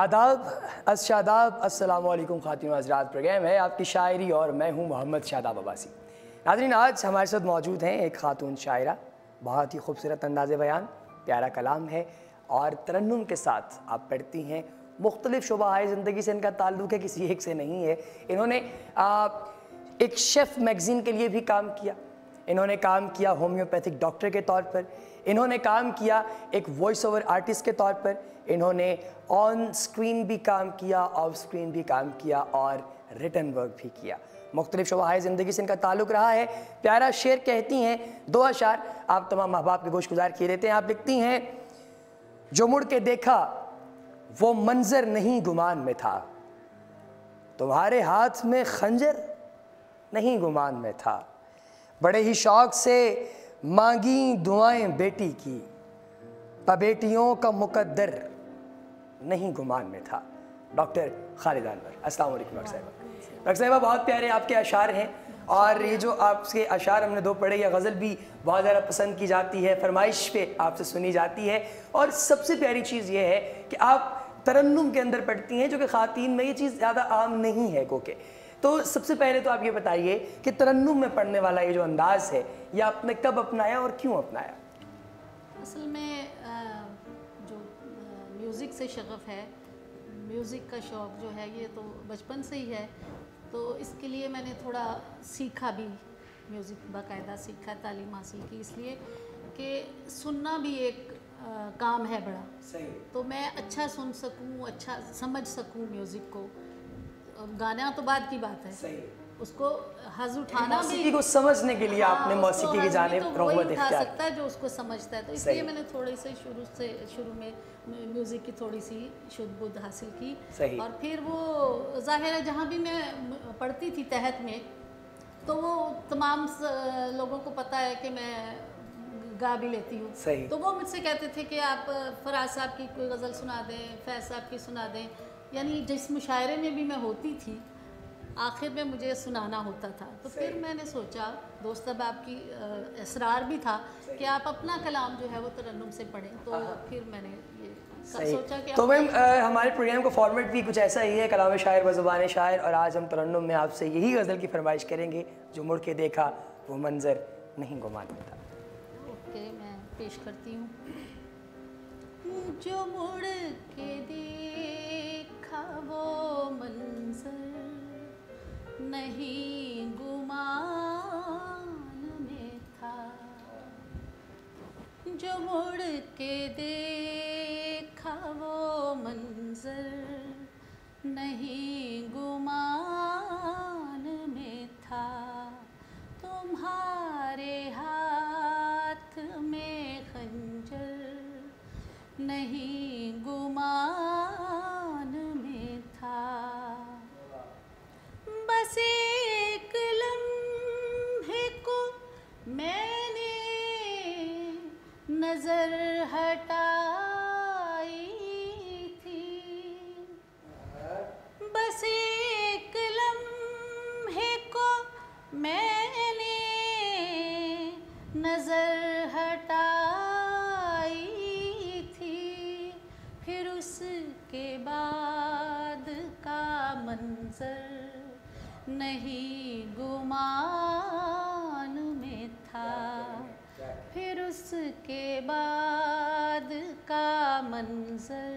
آداب شاداب السلام علیکم خواتین و حضرات، پروگرام ہے آپ کی شاعری اور میں ہوں محمد شاداب عباسی۔ ناظرین، آج ہمارے ساتھ موجود ہیں ایک خاتون شاعرہ، بہت ہی خوبصورت انداز بیان، پیارا کلام ہے اور ترنم کے ساتھ آپ پڑھتی ہیں۔ مختلف شعبہ زندگی سے ان کا تعلق ہے، کسی ایک سے نہیں ہے۔ انہوں نے ایک شیف میگزین کے لیے بھی کام کیا، انہوں نے کام کیا ہومیوپیتھک ڈاکٹر کے طور پر، انہوں نے کام کیا ایک وائس اوور آرٹسٹ کے طور پر، انہوں نے آن سکرین بھی کام کیا، آف سکرین بھی کام کیا اور ریٹن ورک بھی کیا۔ مختلف شعبہ زندگی سے ان کا تعلق رہا ہے۔ پیارا شعر کہتی ہیں، دو اشعار آپ تمام احباب کے گوش گزار کیے دیتے ہیں۔ آپ لکھتی ہیں، جو مڑ کے دیکھا وہ منظر نہیں گمان میں تھا، تمہارے ہاتھ میں خنجر نہیں گمان میں تھا، بڑے ہی شوق سے مانگی دعائیں بیٹی کی، بیٹیوں کا مقدر نہیں گمان میں تھا۔ ڈاکٹر خالدہ انور۔ السلام علیکم ڈاکٹر صاحبہ۔ ڈاکٹر صاحبہ، بہت پیارے آپ کے اشعار ہیں اور یہ جو آپ کے اشعار ہم نے دو پڑھے، یہ غزل بھی بہت زیادہ پسند کی جاتی ہے، فرمائش پہ آپ سے سنی جاتی ہے، اور سب سے پیاری چیز یہ ہے کہ آپ ترنم کے اندر پڑھتی ہیں، جو کہ خواتین میں یہ چیز زیادہ عام نہیں ہے کوکہ۔ تو سب سے پہلے تو آپ یہ بتائیے کہ ترنم میں پڑھنے والا یہ جو انداز ہے، یہ آپ نے کب اپنایا اور کیوں اپنایا؟ اصل میں جو میوزک سے شغف ہے، میوزک کا شوق جو ہے، یہ تو بچپن سے ہی ہے، تو اس کے لیے میں نے تھوڑا سیکھا بھی، میوزک باقاعدہ سیکھا، تعلیم حاصل کی، اس لیے کہ سننا بھی ایک کام ہے بڑا، تو میں اچھا سن سکوں، اچھا سمجھ سکوں میوزک کو۔ گانا تو بعد کی بات ہے، اس کو حظ اٹھانا بھی، موسیقی کو سمجھنے کے لیے آپ نے موسیقی کی جانب رغبت اختیار سکتا ہے جو اس کو سمجھتا ہے، تو اس لیے میں نے تھوڑی سی شروع میں میوزک کی تھوڑی سی شدھ بدھ حاصل کی، اور پھر وہ ظاہر ہے جہاں بھی میں پڑھتی تھی تحت میں، تو وہ تمام لوگوں کو پتہ ہے کہ میں گا بھی لیتی ہوں، تو وہ مجھ سے کہتے تھے کہ آپ فراز صاحب کی کوئی غزل سنا دیں، فیض صاحب کی سنا دیں، یعنی جس مشاعرے میں بھی میں ہوتی تھی آخر میں مجھے سنانا ہوتا تھا۔ تو پھر میں نے سوچا، دوست احباب کی اصرار بھی تھا کہ آپ اپنا کلام جو ہے وہ ترنم سے پڑھیں، تو پھر میں نے یہ سوچا کہ تو میم ہمارے پروگرام کا فارمیٹ بھی کچھ ایسا ہی ہے، کلام شاعر و زبان شاعر، اور آج ہم ترنم میں آپ سے یہی غزل کی فرمائش کریں گے، جو مڑ کے دیکھا وہ منظر نہیں گمان میں تھا۔ اوکے، میں پیش کرتی ہوں۔ جو مڑ کے دیکھا وہ منظر نہیں گمان میں تھا، جو مڑ کے دیکھا وہ منظر نہیں گمان میں تھا، تمہارے ہاتھ میں خنجر نہیں گمان میں تھا، بس ایک لمحے کو میں نے نظر ہٹائی تھی، بس ایک لمحے کو میں نے نظر ہٹائی تھی، پھر اس کے بعد کا منظر نہیں گمان میں تھا، پھر اس کے بعد کا منظر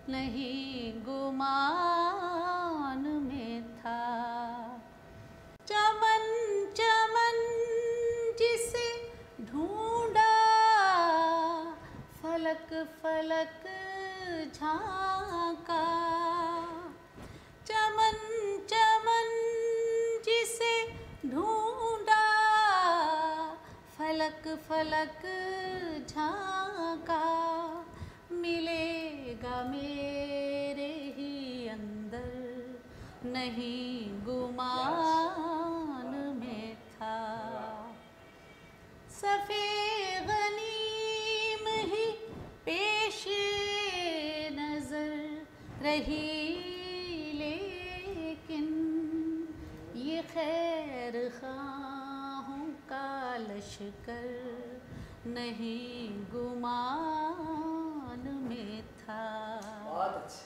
نہیں گمان میں تھا، چمن چمن جسے ڈھونڈا فلک فلک جھانکا، چمن چمن جسے ڈھونڈا فلک فلک جھانکا، ملے گا میرے ہی اندر نہیں گمان میں تھا، صفِ غنیم ہی پیش نظر رہی، لیکن یہ خیر خواہوں کا لشکر نہیں گمان میں تھا۔ بہت اچھا،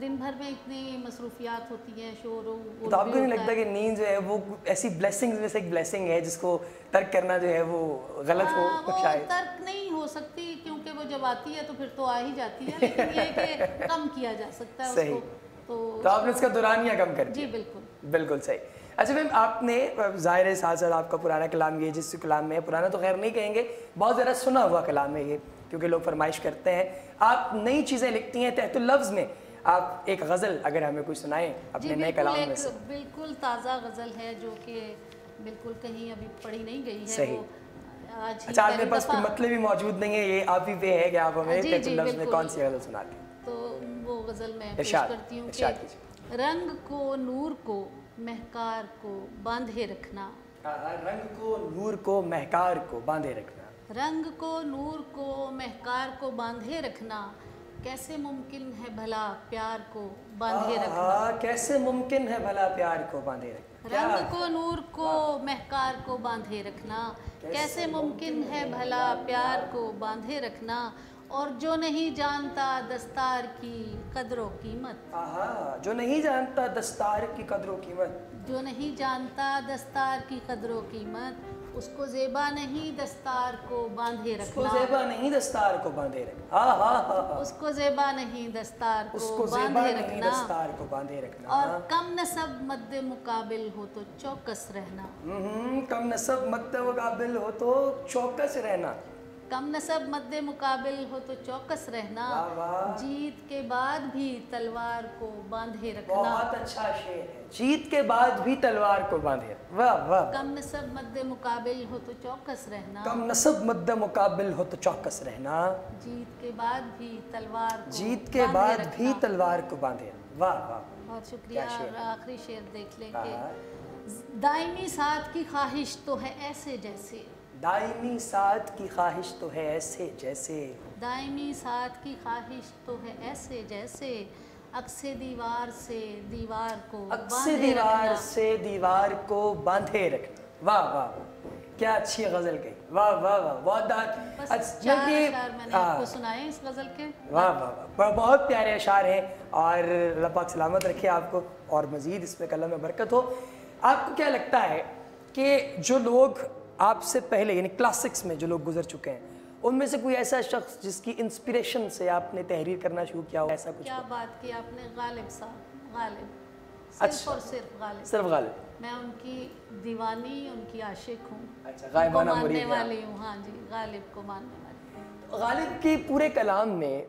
دن بھر میں اتنی مصروفیات ہوتی ہیں، شور تو آپ کو نہیں لگتا کہ نیند جو ہے وہ ایسی بلیسنگز میں سے ایک بلیسنگ ہے جس کو ترک کرنا جو ہے وہ غلط ہو؟ وہ ترک نہیں ہو سکتی، کیونکہ وہ جب آتی ہے تو پھر تو آ ہی جاتی ہے، لیکن یہ کہ کم کیا جا سکتا ہے اس کو. تو آپ نے اس کا دورانیہ کم کر دیا. جی بالکل بالکل صحیح. اچھا میم، آپ نے ظاہر ہے ساتھ ساتھ آپ کا پرانا کلام یہ جس کلام میں پرانا تو خیر نہیں کہیں گے، بہت زیادہ سنا ہوا کلام ہے یہ، کیونکہ لوگ فرمائش کرتے ہیں. آپ نئی چیزیں لکھتی ہیں تحت اللفظ میں. آپ ایک غزل اگر ہمیں کوئی سنائیں اپنے نئے کلام میں سے. بالکل تازہ غزل ہے جو کہ بالکل کہیں ابھی پڑھی نہیں گئی ہے. صحیح. آج اچھا، آپ کے پاس کوئی مطلب بھی موجود نہیں ہے، یہ آپ ہی پہ ہے کہ آپ ہمیں تحت اللفظ میں کون سی غزل سناتے ہیں؟ تو وہ غزل میں پیش کرتی ہوں کہ رنگ کو نور کو مہکار کو باندھے رکھنا. رنگ کو نور کو مہکار کو باندھے رکھنا. رنگ کو نور کو مہکار کو باندھے رکھنا، کیسے ممکن ہے بھلا پیار کو باندھے رکھنا. کیسے ممکن ہے بھلا پیار کو باندھے رکھنا. رنگ کو نور کو مہکار کو باندھے رکھنا، کیسے ممکن ہے بھلا پیار کو باندھے رکھنا. اور جو نہیں جانتا دستار کی قدر و قیمت. جو نہیں جانتا دستار کی قدر و قیمت. جو نہیں جانتا دستار کی قدر و قیمت، اس کو زیبا نہیں دستار کو باندھے رکھنا. اس کو زیبا نہیں دستار کو باندھے رکھنا. اس کو زیبا نہیں دستار کو باندھے رکھنا. دستار کو باندھے رکھنا. اور کم نسب مد مقابل ہو تو چوکس رہنا. کم نسب مد مقابل ہو تو چوکس رہنا. کم نسب مد مقابل ہو تو چوکس رہنا. جیت کے بعد بھی تلوار کو باندھے رکھنا. بہت اچھا شعر ہے. جیت کے بعد بھی تلوار کو باندھے. واہ واہ. کم نسب مد مقابل ہو تو چوکس رہنا. کم نسب مد مقابل ہو تو چوکس رہنا. جیت کے بعد بھی تلوار کو جیت کے بعد بھی تلوار کو باندھے. واہ واہ. بہت شکریہ. آخری شعر دیکھ لیں کہ دائمی ساتھ کی خواہش تو ہے ایسے جیسے. دائمی ساتھ کی خواہش تو ہے ایسے جیسے. دائمی ساتھ کی خواہش تو ہے ایسے جیسے، عکس دیوار سے دیوار کو باندھے رکھنا. دیوار سے دیوار کو باندھے رکھنا. واہ واہ، کیا اچھی غزل کہی. واہ واہ واہ. بہت چار اشعار میں نے آپ کو سنائے اس غزل کے. واہ واہ واہ، بہت پیارے اشعار ہیں. اور اللہ پاک سلامت رکھے آپ کو اور مزید اس میں قلم میں برکت ہو. آپ کو کیا لگتا ہے کہ جو لوگ آپ سے پہلے یعنی کلاسکس میں جو لوگ گزر چکے ہیں، ان میں سے کوئی ایسا شخص جس کی انسپریشن سے آپ نے تحریر کرنا شروع کیا ہو؟ ایسا کچھ؟ کیا بات کی آپ نے. غالب صاحب. غالب. صرف اور صرف غالب. صرف غالب. میں ان کی دیوانی، ان کی عاشق ہوں. اچھا، غائبانہ مرید ماننے والی ہوں. ہاں جی، غالب کو ماننے والی ہوں. غالب کے پورے کلام میں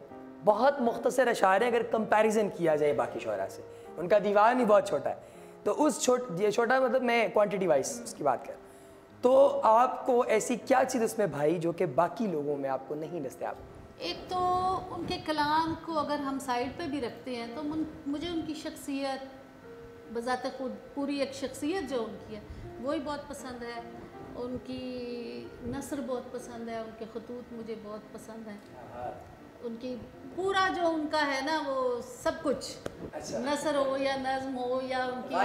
بہت مختصر اشعار ہیں اگر کمپیریزن کیا جائے باقی شعراء سے. ان کا دیوان ہی بہت چھوٹا ہے. تو اس چھوٹا مطلب میں کوانٹٹی وائز اس کی بات کروں تو آپ کو ایسی کیا چیز اس میں بھائی جو کہ باقی لوگوں میں آپ کو نہیں دستیاب؟ ایک تو ان کے کلام کو اگر ہم سائڈ پہ بھی رکھتے ہیں تو مجھے ان کی شخصیت بذات خود، پوری ایک شخصیت جو ان کی ہے وہی بہت پسند ہے. ان کی نثر بہت پسند ہے، ان کے خطوط مجھے بہت پسند ہیں. ان کی پورا جو ان کا ہے نا وہ سب کچھ، نثر ہو یا نظم ہو یا ان کی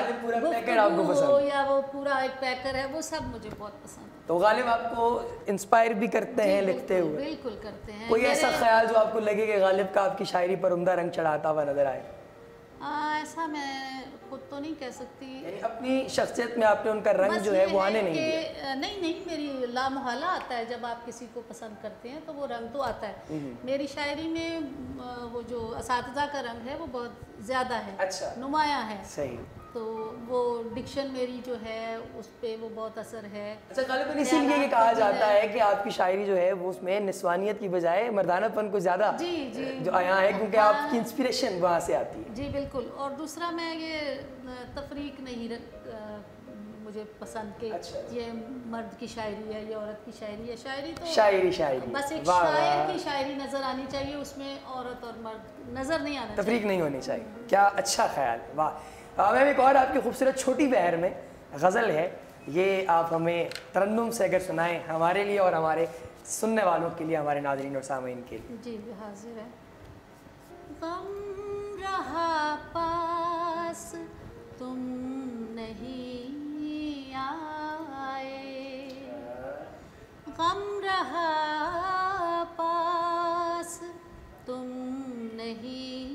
گفتگو ہو یا وہ پورا ایک پیکر ہے، وہ سب مجھے بہت پسند ہے. تو غالب آپ کو انسپائر بھی کرتے ہیں لکھتے ہوئے؟ بالکل کرتے ہیں. کوئی ایسا خیال جو آپ کو لگے کہ غالب کا آپ کی شاعری پر عمدہ رنگ چڑھاتا ہوا نظر آئے؟ ایسا میں خود تو نہیں کہہ سکتی. یعنی اپنی شخصیت میں آپ نے ان کا رنگ جو ہے وہ آنے نہیں دیا؟ نہیں، میری لامحالہ آتا ہے. جب آپ کسی کو پسند کرتے ہیں تو وہ رنگ تو آتا ہے. میری شاعری میں وہ جو اساتذہ کا رنگ ہے وہ بہت زیادہ ہے، نمایاں ہے. صحیح. تو وہ ڈکشن میری جو ہے اس پہ وہ بہت اثر ہے. اچھا، غالباً اسی لیے یہ کہا جاتا ہے کہ آپ کی شاعری جو ہے وہ اس میں نسوانیت کی بجائے مردانہ پن کو زیادہ جو آیا ہے، کیونکہ آپ کی انسپریشن وہاں سے آتی ہے. جی بالکل. اور دوسرا میں یہ تفریق نہیں مجھے پسند کہ یہ مرد کی شاعری ہے یا عورت کی شاعری ہے. شاعری تو شاعری بس ایک شاعر کی شاعری نظر آنی چاہیے، اس میں عورت اور مرد نظر نہیں آنا چاہیے، تفریق نہیں ہونی چاہیے. کیا اچھا خیال. واہ. میں ایک اور آپ کی خوبصورت چھوٹی بہر میں غزل ہے، یہ آپ ہمیں ترنم سے اگر سنائیں ہمارے لیے اور ہمارے سننے والوں کے لیے، ہمارے ناظرین اور سامعین کے لیے. جی حاضر ہے. غم رہا پاس تم نہیں آئے، غم رہا پاس تم نہیں